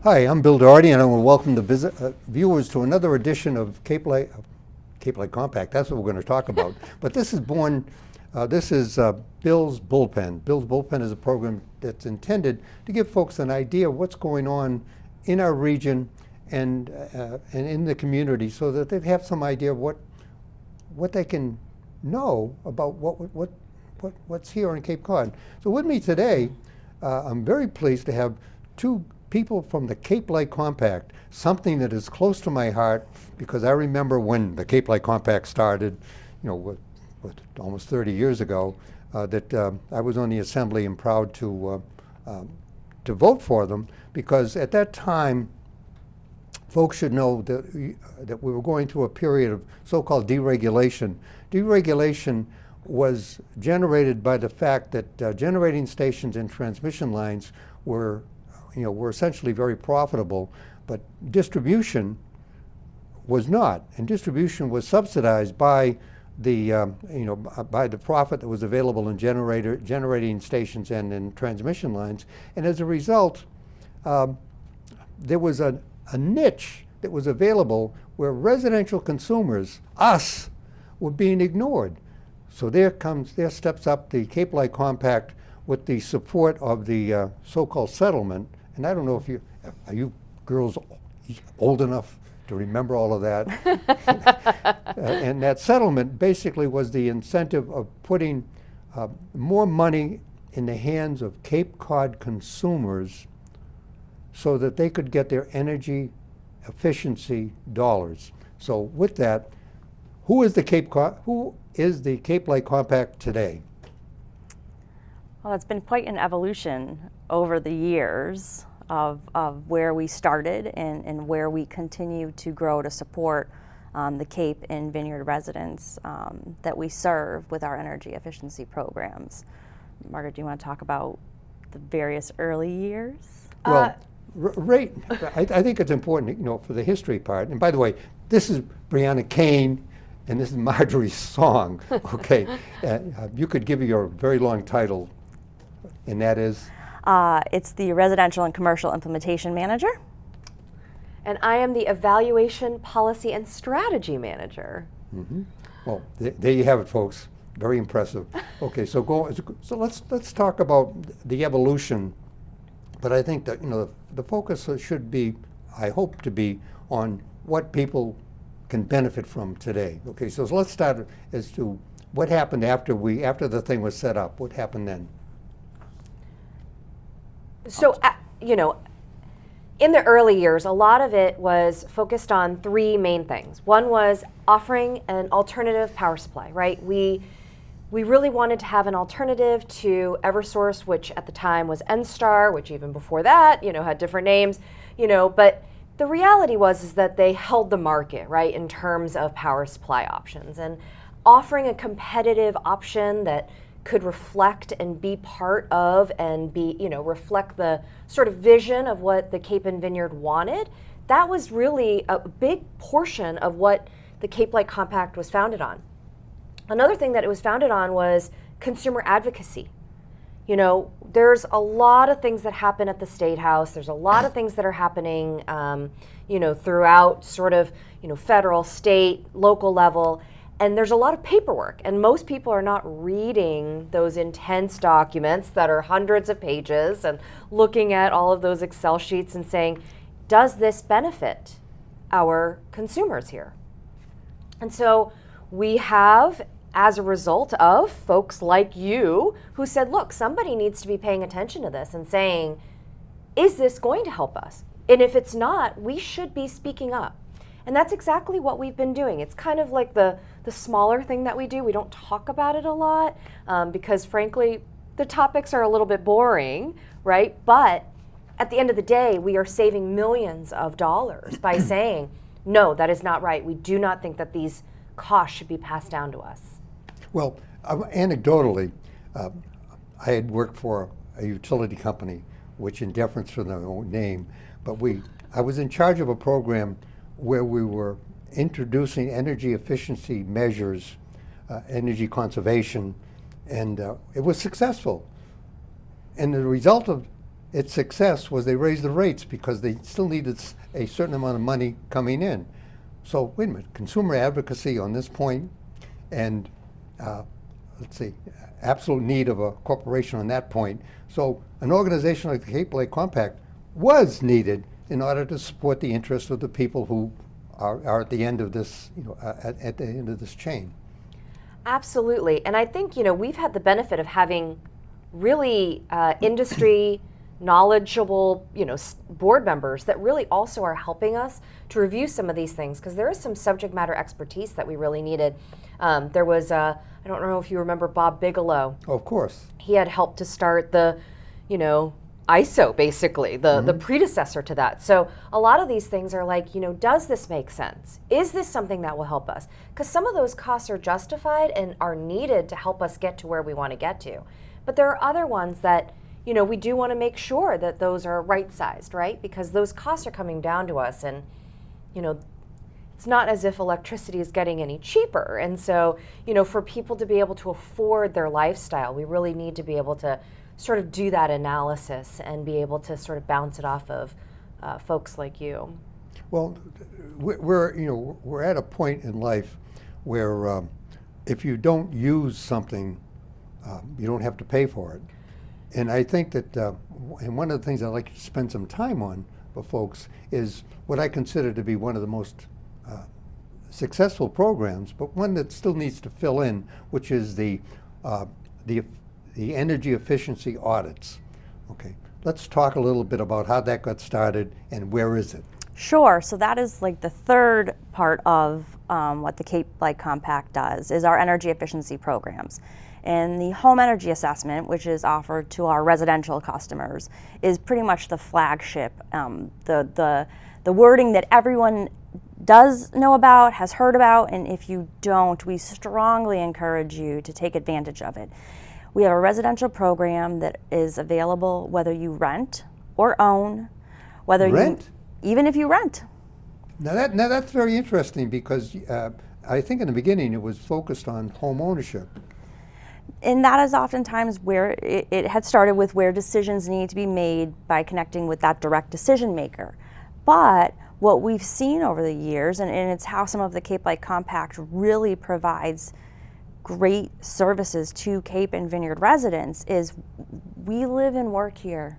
Hi, I'm Bill Doherty, and I want to welcome the viewers to another edition of Cape Lake Compact. That's what we're going to talk about. But this is Bill's Bullpen. Bill's Bullpen is a program that's intended to give folks an idea of what's going on in our region and in the community, so that they have some idea of what they can know about what's here on Cape Cod. So with me today, I'm very pleased to have two people from the Cape Lake Compact, something that is close to my heart because I remember when the Cape Lake Compact started, almost 30 years ago, that I was on the assembly and proud to vote for them, because at that time, folks should know that we were going through a period of so-called deregulation. Deregulation was generated by the fact that generating stations and transmission lines were essentially very profitable, but distribution was not, and distribution was subsidized by the by the profit that was available in generating stations and in transmission lines, and as a result, there was a niche that was available where residential consumers, us, were being ignored. So there steps up the Cape Lake Compact with the support of the so-called settlement. And I don't know if are you girls old enough to remember all of that? And that settlement basically was the incentive of putting more money in the hands of Cape Cod consumers so that they could get their energy efficiency dollars. So with that, who is the Cape Lake Compact today? Well, it's been quite an evolution over the years of where we started and where we continue to grow to support the Cape and Vineyard residents that we serve with our energy efficiency programs. Margaret, do you want to talk about the various early years? Well, right. I think it's important, for the history part. And by the way, this is Briana, Kane, and this is Marjorie's song. Okay, you could give your very long title. And that is? It's the Residential and Commercial Implementation Manager. And I am the Evaluation Policy and Strategy Manager. Mm-hmm. Well, there you have it, folks. Very impressive. Okay, so let's talk about the evolution. But I think that the focus should be, I hope to be, on what people can benefit from today. Okay, so let's start as to what happened after the thing was set up. What happened then? So, in the early years, a lot of it was focused on three main things. One was offering an alternative power supply, right? We really wanted to have an alternative to Eversource, which at the time was NSTAR, which even before that, had different names, but the reality is that they held the market, right, in terms of power supply options, and offering a competitive option that could reflect and be part of and reflect the sort of vision of what the Cape and Vineyard wanted. That was really a big portion of what the Cape Lake Compact was founded on. Another thing that it was founded on was consumer advocacy. There's a lot of things that happen at the State House. There's a lot of things that are happening, throughout sort of, federal, state, local level. And there's a lot of paperwork, and most people are not reading those intense documents that are hundreds of pages and looking at all of those Excel sheets and saying, does this benefit our consumers here? And so we have, as a result of folks like you who said, look, somebody needs to be paying attention to this and saying, is this going to help us? And if it's not, we should be speaking up. And that's exactly what we've been doing. It's kind of like the smaller thing that we do. We don't talk about it a lot because, frankly, the topics are a little bit boring, right? But at the end of the day, we are saving millions of dollars by saying, no, that is not right. We do not think that these costs should be passed down to us. Well, anecdotally, I had worked for a utility company, which in deference to their own name, but I was in charge of a program where we were introducing energy efficiency measures, energy conservation, and it was successful. And the result of its success was they raised the rates because they still needed a certain amount of money coming in. So wait a minute, consumer advocacy on this point, and let's see, absolute need of a corporation on that point. So an organization like the Cape Lake Compact was needed in order to support the interests of the people who are at the end of this, at the end of this chain. Absolutely, and I think we've had the benefit of having really industry knowledgeable board members that really also are helping us to review some of these things, because there is some subject matter expertise that we really needed. There was I don't know if you remember Bob Bigelow. Oh, of course. He had helped to start the ISO, basically, the predecessor to that. So a lot of these things are like, does this make sense? Is this something that will help us? Because some of those costs are justified and are needed to help us get to where we want to get to. But there are other ones that, we do want to make sure that those are right-sized, right? Because those costs are coming down to us, and, it's not as if electricity is getting any cheaper. And so, for people to be able to afford their lifestyle, we really need to be able to sort of do that analysis and be able to sort of bounce it off of folks like you. Well, we're at a point in life where if you don't use something, you don't have to pay for it. And I think that, and one of the things I'd like to spend some time on for folks is what I consider to be one of the most successful programs, but one that still needs to fill in, which is the energy efficiency audits. Okay, let's talk a little bit about how that got started and where is it? Sure. So that is like the third part of what the Cape Lake Compact does, is our energy efficiency programs. And the home energy assessment, which is offered to our residential customers, is pretty much the flagship, the wording that everyone does know about, has heard about, and if you don't, we strongly encourage you to take advantage of it. We have a residential program that is available whether you rent or own, whether Rent? Even if you rent. Now that's very interesting, because I think in the beginning it was focused on home ownership. And that is oftentimes where it had started, with where decisions need to be made by connecting with that direct decision maker. But what we've seen over the years, and it's how some of the Cape Lake Compact really provides great services to Cape and Vineyard residents, is we live and work here.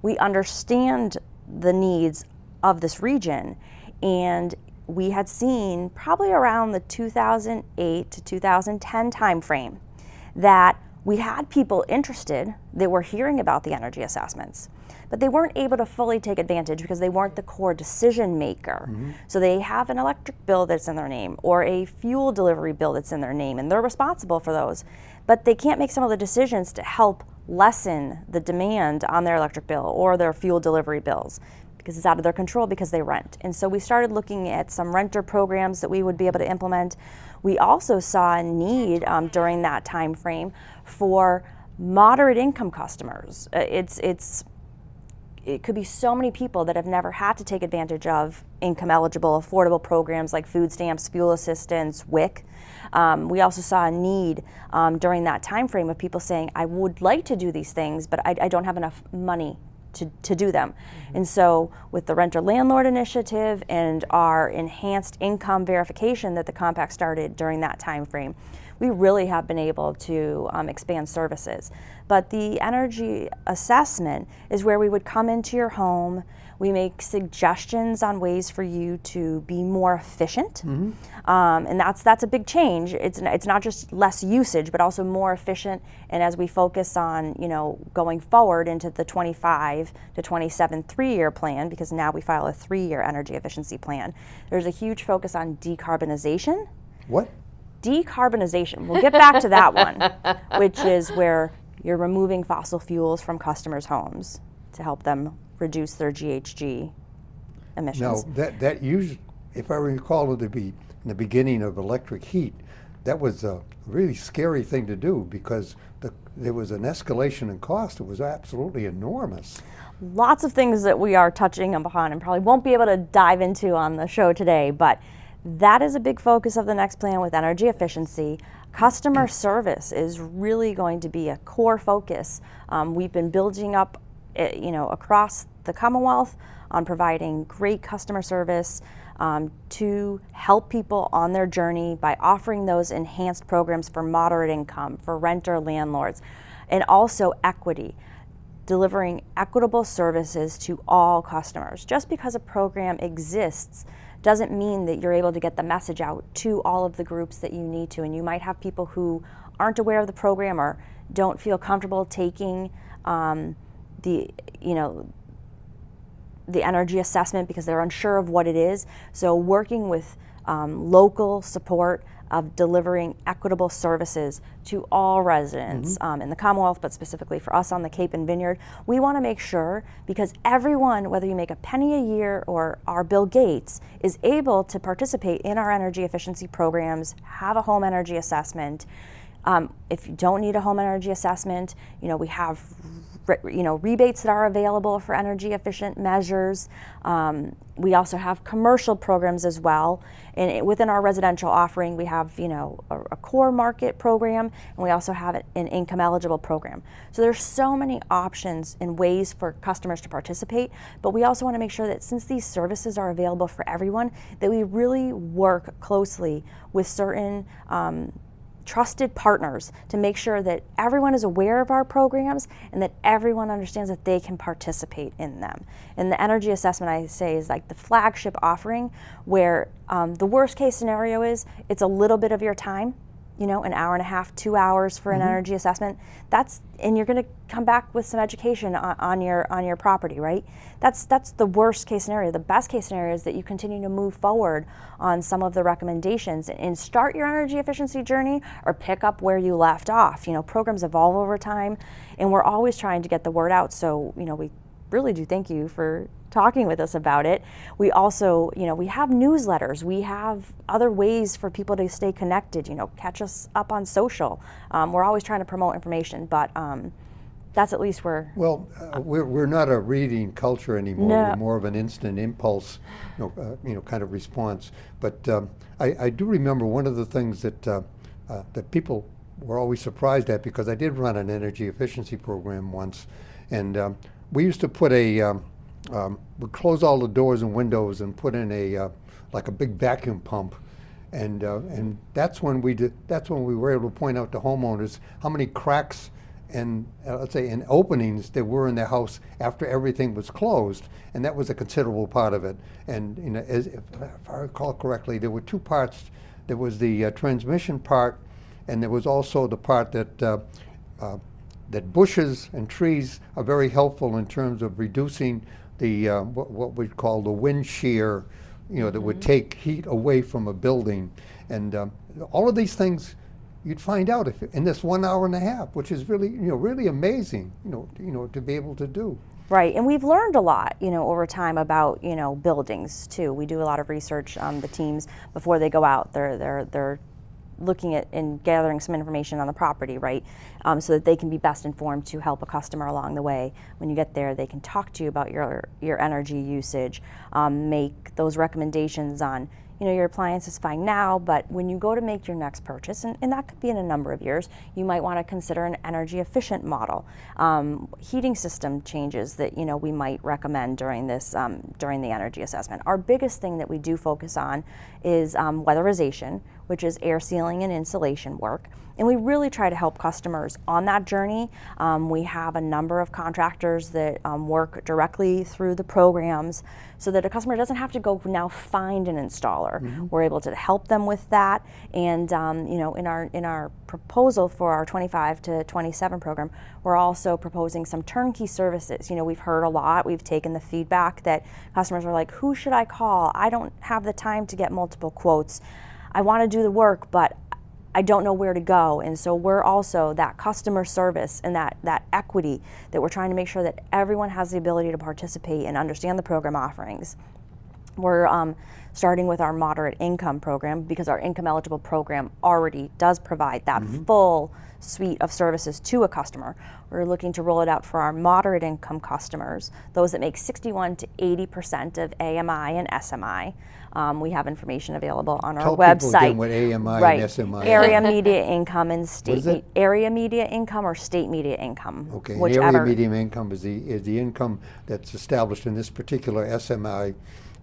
We understand the needs of this region, and we had seen probably around the 2008 to 2010 timeframe that we had people interested that were hearing about the energy assessments, but they weren't able to fully take advantage because they weren't the core decision maker. So they have an electric bill that's in their name, or a fuel delivery bill that's in their name, and they're responsible for those, but they can't make some of the decisions to help lessen the demand on their electric bill or their fuel delivery bills, because it's out of their control because they rent. And so we started looking at some renter programs that we would be able to implement. We also saw a need during that time frame for moderate income customers. It could be so many people that have never had to take advantage of income eligible, affordable programs like food stamps, fuel assistance, WIC. We also saw a need during that time frame of people saying, I would like to do these things, but I don't have enough money to do them. And so with the renter landlord initiative and our enhanced income verification that the compact started during that time frame, we really have been able to expand services. But the energy assessment is where we would come into your home. We make suggestions on ways for you to be more efficient, and that's a big change. It's not just less usage, but also more efficient. And as we focus on going forward into the 25 to 27 3-year plan, because now we file a 3-year energy efficiency plan, there's a huge focus on decarbonization. What? Decarbonization. We'll get back to that one, which is where you're removing fossil fuels from customers' homes to help them reduce their GHG emissions. Now, that usually, if I recall, in the beginning of electric heat, that was a really scary thing to do, because there was an escalation in cost. It was absolutely enormous. Lots of things that we are touching upon and probably won't be able to dive into on the show today, but that is a big focus of the next plan with energy efficiency. Customer service is really going to be a core focus. We've been building up across the Commonwealth on providing great customer service to help people on their journey by offering those enhanced programs for moderate income, for renter landlords, and also equity, delivering equitable services to all customers. Just because a program exists doesn't mean that you're able to get the message out to all of the groups that you need to. And you might have people who aren't aware of the program or don't feel comfortable taking the energy assessment because they're unsure of what it is. So working with local support of delivering equitable services to all residents in the Commonwealth, but specifically for us on the Cape and Vineyard, we want to make sure, because everyone, whether you make a penny a year or are Bill Gates, is able to participate in our energy efficiency programs, have a home energy assessment. If you don't need a home energy assessment, we have rebates that are available for energy efficient measures. We also have commercial programs as well. And within our residential offering, we have, a core market program, and we also have an income eligible program. So there's so many options and ways for customers to participate, but we also want to make sure that since these services are available for everyone, that we really work closely with certain trusted partners to make sure that everyone is aware of our programs and that everyone understands that they can participate in them. And the energy assessment, I say, is like the flagship offering where the worst case scenario is it's a little bit of your time, an hour and a half, 2 hours for an energy assessment. And you're going to come back with some education on your property, right? That's the worst case scenario. The best case scenario is that you continue to move forward on some of the recommendations and start your energy efficiency journey or pick up where you left off. Programs evolve over time, and we're always trying to get the word out. So, we really do thank you for talking with us about it. We also, we have newsletters. We have other ways for people to stay connected. Catch us up on social. We're always trying to promote information, but that's at least where. Well, we're not a reading culture anymore. No. We're more of an instant impulse, kind of response. But I do remember one of the things that people were always surprised at, because I did run an energy efficiency program once, and we used to put we'd close all the doors and windows and put in like a big vacuum pump, and that's when we were able to point out to homeowners how many cracks and let's say in openings there were in their house after everything was closed, and that was a considerable part of it. And if I recall correctly, there were two parts. There was the transmission part, and there was also the part that bushes and trees are very helpful in terms of reducing the what we call the wind shear, that would take heat away from a building, and all of these things you'd find out in this 1 hour and a half, which is really really amazing, to be able to do. Right, and we've learned a lot, over time about buildings too. We do a lot of research. The teams, before they go out, they're looking at and gathering some information on the property, right? So that they can be best informed to help a customer along the way. When you get there, they can talk to you about your energy usage, make those recommendations on, your appliance is fine now, but when you go to make your next purchase, and that could be in a number of years, you might want to consider an energy efficient model. Heating system changes that, we might recommend during the energy assessment. Our biggest thing that we do focus on is weatherization, which is air sealing and insulation work. And we really try to help customers on that journey. We have a number of contractors that work directly through the programs so that a customer doesn't have to go now find an installer. We're able to help them with that. And in our proposal for our 25 to 27 program, we're also proposing some turnkey services. We've heard a lot. We've taken the feedback that customers are like, who should I call? I don't have the time to get multiple quotes. I want to do the work, but I don't know where to go. And so we're also that customer service and that equity that we're trying to make sure that everyone has the ability to participate and understand the program offerings. We're starting with our moderate income program because our income eligible program already does provide that full suite of services to a customer. We're looking to roll it out for our moderate income customers, those that make 61 to 80% of AMI and SMI. We have information available on our Tell website. people again what AMI Right. and SMI Area are. median income and What is state it? area median income or state median income. Okay, and whichever. area median income is the income that's established in this particular SMI,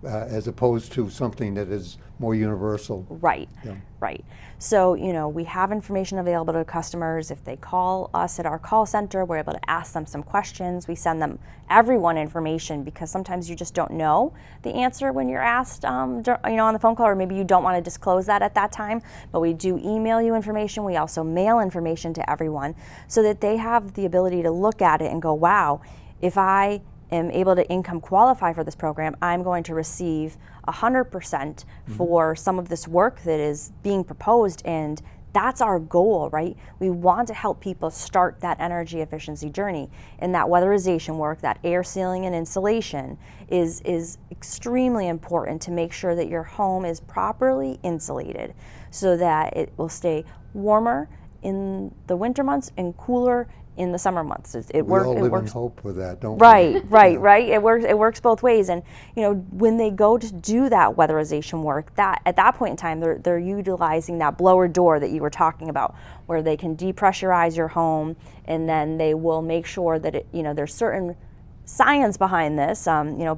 as opposed to something that is more universal. Right, Yeah. right. So, we have information available to customers. If they call us at our call center, we're able to ask them some questions. We send them everyone information because sometimes you just don't know the answer when you're asked, on the phone call, or maybe you don't want to disclose that at that time. But we do email you information. We also mail information to everyone so that they have the ability to look at it and go, wow, if I am able to income qualify for this program, I'm going to receive 100% for some of this work that is being proposed, and that's our goal, right? We want to help people start that energy efficiency journey, and that weatherization work, that air sealing and insulation is extremely important to make sure that your home is properly insulated so that it will stay warmer in the winter months and cooler in the summer months. We all live in works. hope with that, don't we? Right. It works both ways. And when they go to do that weatherization work, that at that point in time, they're utilizing that blower door that you were talking about, where they can depressurize your home, and then they will make sure that there's certain science behind this,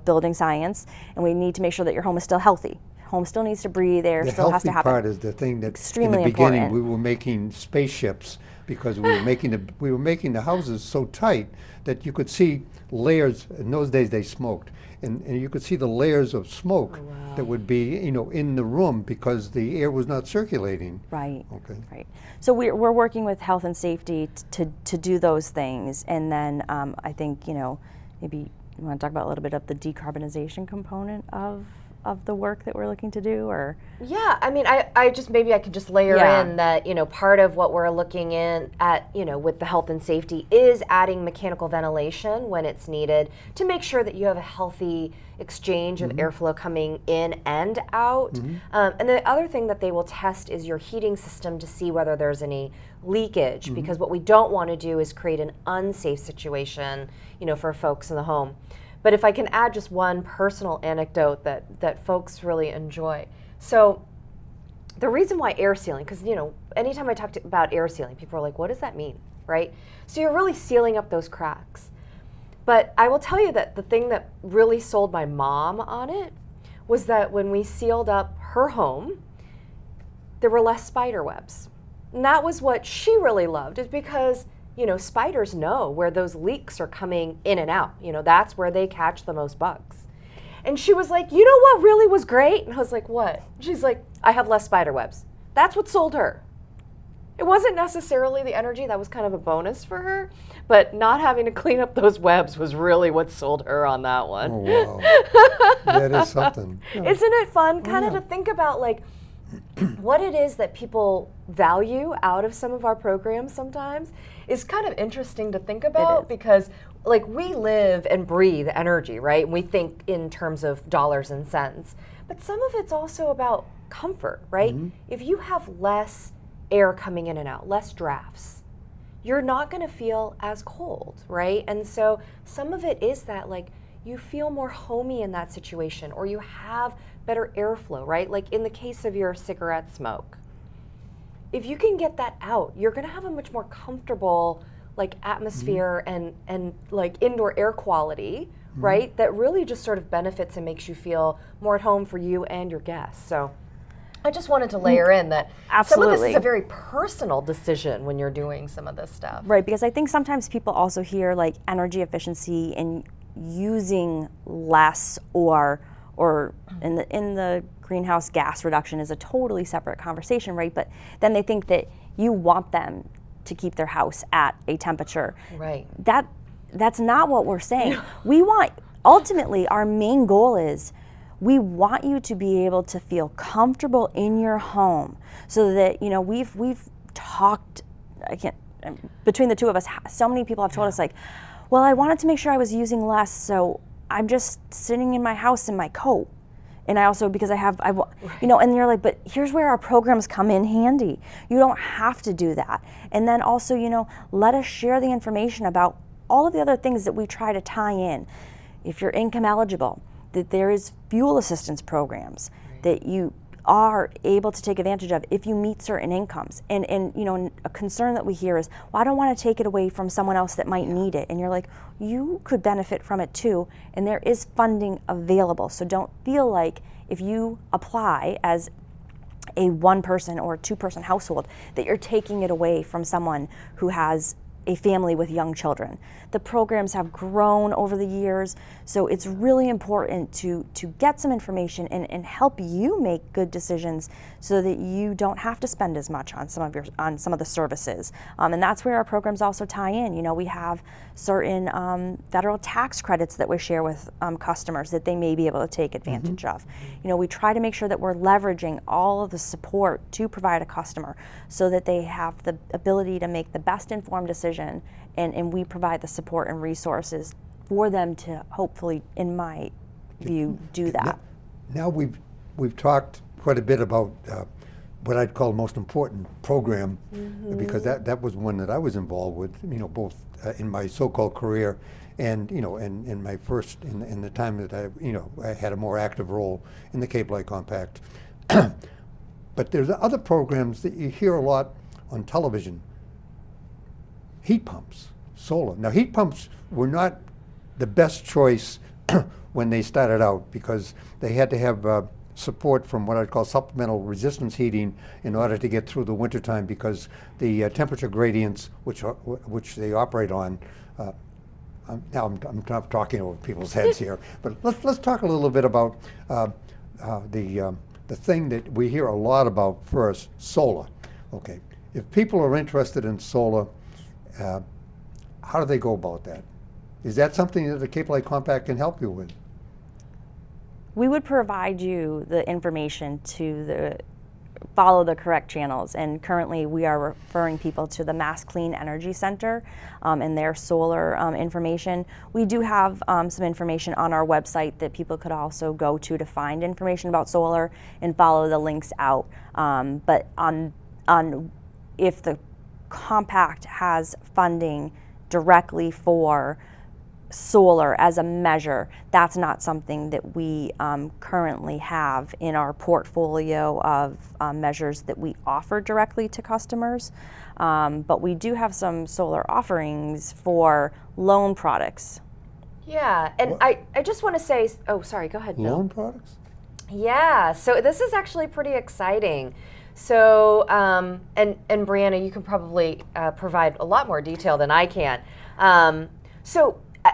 building science, and we need to make sure that your home is still healthy. Home still needs to breathe, air still has to happen. The healthy part is the thing that Extremely in the beginning important. we were making spaceships because we were making the houses so tight that you could see layers. In those days they smoked, and you could see the layers of smoke that would be in the room because the air was not circulating. Right. Okay. Right. So we're working with health and safety to do those things, and then I think maybe you want to talk about a little bit of the decarbonization component of the work that we're looking to do, or? Yeah, I mean, I just maybe I could just layer Yeah. in that part of what we're looking in at with the health and safety is adding mechanical ventilation when it's needed to make sure that you have a healthy exchange of airflow coming in and out. And the other thing that they will test is your heating system to see whether there's any leakage, because what we don't want to do is create an unsafe situation for folks in the home. But if I can add just one personal anecdote that folks really enjoy. So the reason why air sealing, because anytime I talk about air sealing, people are like, what does that mean, right? So you're really sealing up those cracks. But I will tell you that the thing that really sold my mom on it was that when we sealed up her home, there were less spider webs. And that was what she really loved, is because spiders know where those leaks are coming in and out. That's where they catch the most bugs. And she was like, what really was great? And I was like, what? She's like, I have less spider webs. That's what sold her. It wasn't necessarily the energy, that was kind of a bonus for her, but not having to clean up those webs was really what sold her on that one. Oh, wow. That is something. Yeah. Isn't it fun kind of to think about what it is that people value out of some of our programs sometimes is kind of interesting to think about, because we live and breathe energy, right? And we think in terms of dollars and cents, but some of it's also about comfort, right? If you have less air coming in and out, less drafts, you're not going to feel as cold, right? And so some of it is that you feel more homey in that situation, or you have better airflow, right? Like in the case of your cigarette smoke, if you can get that out, you're going to have a much more comfortable atmosphere and indoor air quality, right? That really just sort of benefits and makes you feel more at home for you and your guests. So I just wanted to layer in that some of this is a very personal decision when you're doing some of this stuff. Right, because I think sometimes people also hear energy efficiency and using less or in the greenhouse gas reduction is a totally separate conversation, right? But then they think that you want them to keep their house at a temperature. Right. That's not what we're saying. We want, ultimately, our main goal is we want you to be able to feel comfortable in your home, so that we've talked. Between the two of us, so many people have told us well, I wanted to make sure I was using less, so I'm just sitting in my house in my coat. And I also, because you know, and you're like, but here's where our programs come in handy. You don't have to do that. And then also, you know, let us share the information about all of the other things that we try to tie in. If you're income eligible, that there is fuel assistance programs that you are able to take advantage of if you meet certain incomes. And you know, a concern that we hear is, well, I don't want to take it away from someone else that might need it. And you're like, you could benefit from it too, and there is funding available. So don't feel like if you apply as a one-person or two-person household that you're taking it away from someone who has a family with young children. The programs have grown over the years, so it's really important to get some information and help you make good decisions so that you don't have to spend as much on some of the services. And that's where our programs also tie in. You know, we have certain federal tax credits that we share with customers that they may be able to take advantage of. You know, we try to make sure that we're leveraging all of the support to provide a customer so that they have the ability to make the best informed decision, and we provide the support and resources for them to hopefully, in my view, do that. Now we've talked quite a bit about what I'd call the most important program, because that was one that I was involved with, you know, both in my so-called career and, you know, in my first, in the time that I had a more active role in the Cape Light Compact. But there's other programs that you hear a lot on television. Heat pumps, solar. Now, heat pumps were not the best choice when they started out, because they had to have support from what I'd call supplemental resistance heating in order to get through the wintertime, because the temperature gradients which they operate on. Now I'm talking over people's heads here, but let's talk a little bit about the thing that we hear a lot about first, solar. Okay, if people are interested in solar, how do they go about that? Is that something that the Cape Light Compact can help you with? We would provide you the information to follow the correct channels, and currently we are referring people to the Mass Clean Energy Center and their solar information. We do have some information on our website that people could also go to find information about solar and follow the links out. But on if the compact has funding directly for solar as a measure, that's not something that we currently have in our portfolio of measures that we offer directly to customers. But we do have some solar offerings for loan products. Yeah, and I just want to say, oh, sorry, go ahead, Bill. Loan products? Yeah, so this is actually pretty exciting. So, and Briana, you can probably provide a lot more detail than I can.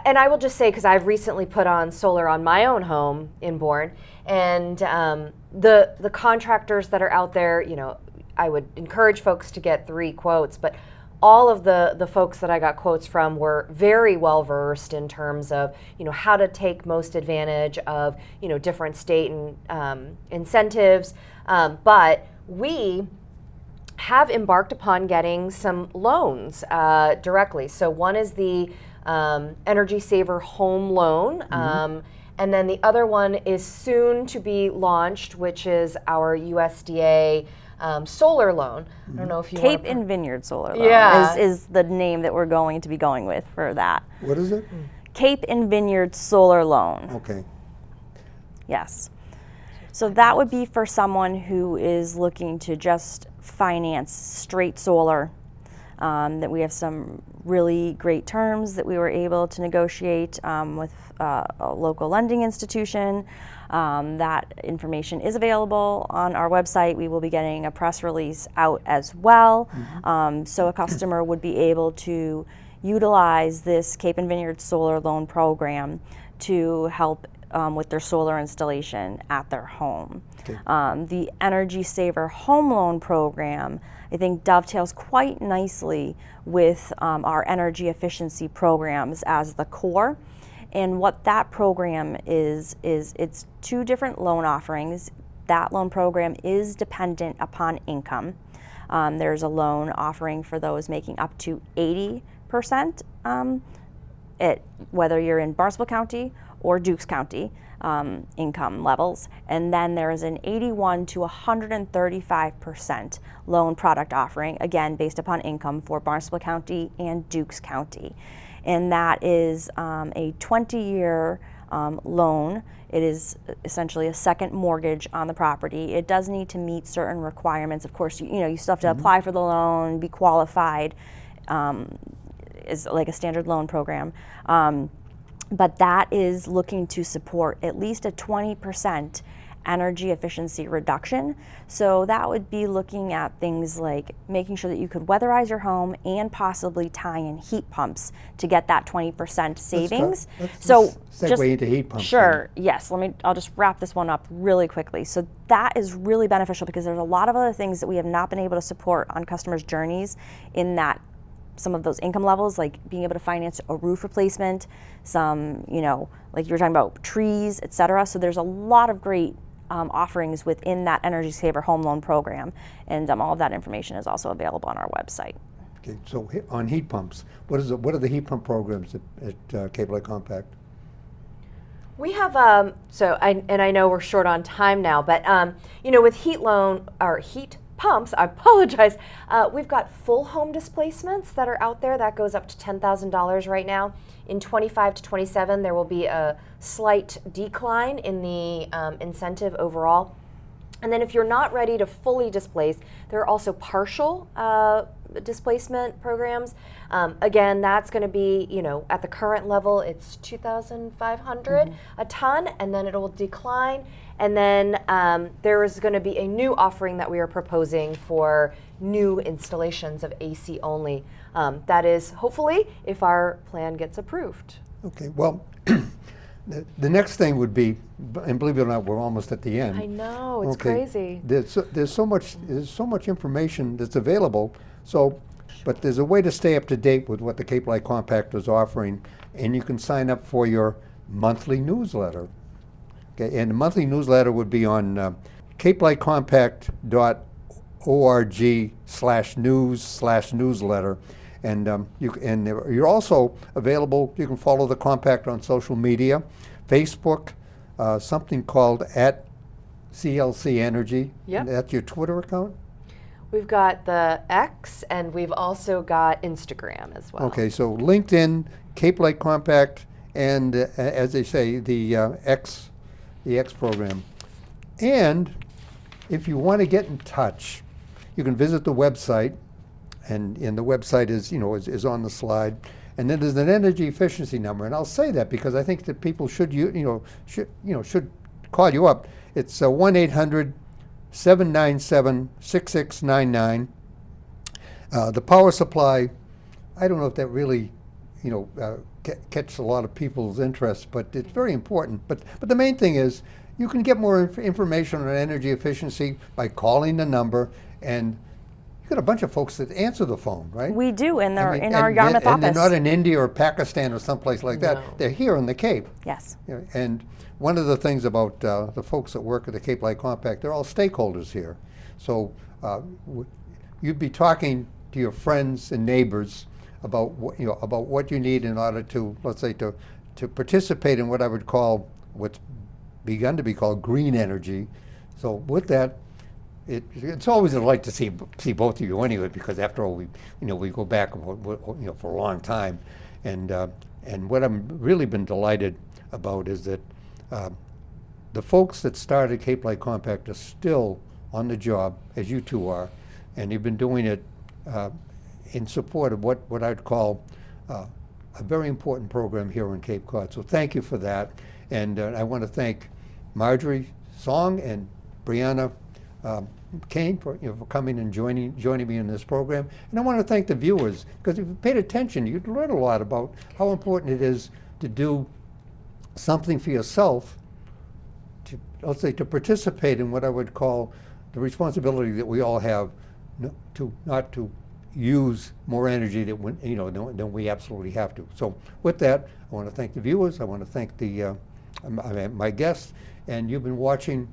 And I will just say, because I've recently put on solar on my own home in Bourne, and the contractors that are out there, you know, I would encourage folks to get 3 quotes, but all of the folks that I got quotes from were very well versed in terms of, you know, how to take most advantage of, you know, different state and incentives, but we have embarked upon getting some loans directly. So one is the Energy Saver Home Loan, and then the other one is soon to be launched, which is our USDA solar loan. I don't know if you Cape and Vineyard Solar Loan is the name that we're going to be going with for that. What is it? Cape and Vineyard Solar Loan. Okay. Yes. So that would be for someone who is looking to just finance straight solar. That we have some really great terms that we were able to negotiate with a local lending institution. That information is available on our website. We will be getting a press release out as well. So a customer would be able to utilize this Cape and Vineyard Solar Loan Program to help with their solar installation at their home. Okay. The Energy Saver Home Loan Program, I think, dovetails quite nicely with our energy efficiency programs as the core. And what that program is it's 2 different loan offerings. That loan program is dependent upon income. There's a loan offering for those making up to 80% whether you're in Barnstable County or Dukes County income levels. And then there is an 81 to 135% loan product offering, again, based upon income for Barnstable County and Dukes County. And that is a 20-year loan. It is essentially a second mortgage on the property. It does need to meet certain requirements. Of course, you still have to apply for the loan, be qualified, is like a standard loan program. But that is looking to support at least a 20% energy efficiency reduction. So that would be looking at things like making sure that you could weatherize your home and possibly tie in heat pumps to get that 20% savings. Let's so segue just into heat pumps. Sure, yes. I'll just wrap this one up really quickly. So that is really beneficial because there's a lot of other things that we have not been able to support on customers' journeys in that some of those income levels, like being able to finance a roof replacement, some, like you were talking about trees, et cetera. So there's a lot of great offerings within that Energy Saver Home Loan Program, and all of that information is also available on our website. Okay, so on heat pumps, what are the heat pump programs at Cape Light Compact? We have, I know we're short on time now, but with heat pumps, I apologize. We've got full home displacements that are out there. That goes up to $10,000 right now. In 25 to 27, there will be a slight decline in the incentive overall. And then if you're not ready to fully displace, there are also partial displacement programs. Again, that's going to be, at the current level, it's $2,500 a ton, and then it will decline. And then there is going to be a new offering that we are proposing for new installations of AC only. That is hopefully if our plan gets approved. Okay, well, the next thing would be, and believe it or not, we're almost at the end. I know, it's crazy. There's so much information that's available. But there's a way to stay up to date with what the Cape Light Compact is offering, and you can sign up for your monthly newsletter. Okay, and the monthly newsletter would be on capelightcompact.org/news/newsletter. And you're also available, you can follow the Compact on social media, Facebook, something called @CLC Energy. Yep. That's your Twitter account? We've got the X, and we've also got Instagram as well. Okay, so LinkedIn, Cape Light Compact, and as they say, the X program. And if you want to get in touch, you can visit the website, and the website is on the slide. And then there's an energy efficiency number, and I'll say that because I think that people should call you up. It's 1-800-797-6699. The power supply, I don't know if that really, catches a lot of people's interest, but it's very important. But the main thing is you can get more information on energy efficiency by calling the number, and you've got a bunch of folks that answer the phone, right? We do, and they're in our Yarmouth office. And they're not in India or Pakistan or someplace like that. No. They're here in the Cape. Yes. And one of the things about the folks that work at the Cape Light Compact, they're all stakeholders here. So you'd be talking to your friends and neighbors about what you need in order to, let's say, to participate in what I would call what's begun to be called green energy. So with that, it's always a delight to see both of you anyway, because after all, we go back for a long time, and what I've really been delighted about is that the folks that started Cape Light Compact are still on the job, as you two are, and you've been doing it in support of what I'd call a very important program here in Cape Cod. So thank you for that, and I want to thank Marjorie Song and Briana Kane for coming and joining me in this program. And I want to thank the viewers, because if you paid attention, you'd learn a lot about how important it is to do something for yourself, let's say, to participate in what I would call the responsibility that we all have not to use more energy than we absolutely have to. So with that, I want to thank the viewers. I want to thank my guests, and you've been watching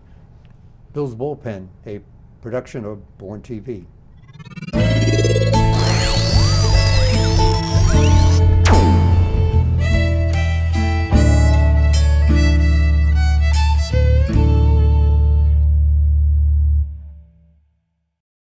Bill's Bullpen, a production of Born TV.